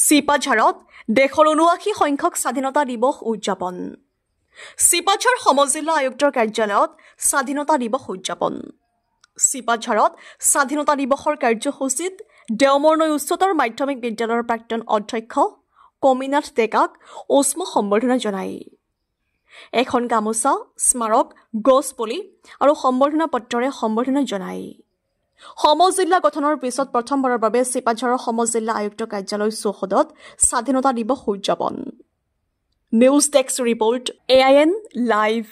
চিপাঝাৰত দেশৰ ৭৯ সংখ্যক স্বাধীনতা দিৱস উদযাপন চিপাঝাৰ সমজিলা আয়ুক্তৰ কাৰ্যালয়ত স্বাধীনতা দিৱস উদযাপন চিপাঝাৰত স্বাধীনতা দিৱসৰ কাৰ্যসূচীত দেওমৰনৈ উচ্চতৰ মাধ্যমিক বিদ্যালয়ৰ প্ৰাক্তন অধ্যক্ষ কমিনাথ ডেকাক উষ্ম সম্বৰ্ধনা জনায় এখন গামোচা স্মাৰক গছপুলি আৰু সম্বৰ্ধনা পত্ৰৰে সম্বৰ্ধনা জনায় সমজিলা গঠনৰ পিছত প্ৰথমবাৰৰ বাবে চিপাঝাৰৰ সমজিলা আয়ুক্ত কাৰ্যালয় চৌহদত স্বাধীনতা দিৱস উদযাপন news desk report AIN live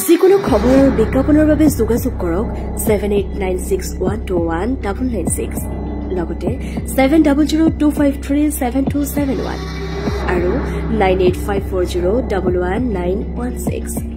যিকোনো খবৰ আৰু বিজ্ঞাপনৰ বাবে যোগাযোগ কৰক 7896121996 লগতে 7002537271 আৰু 9854011916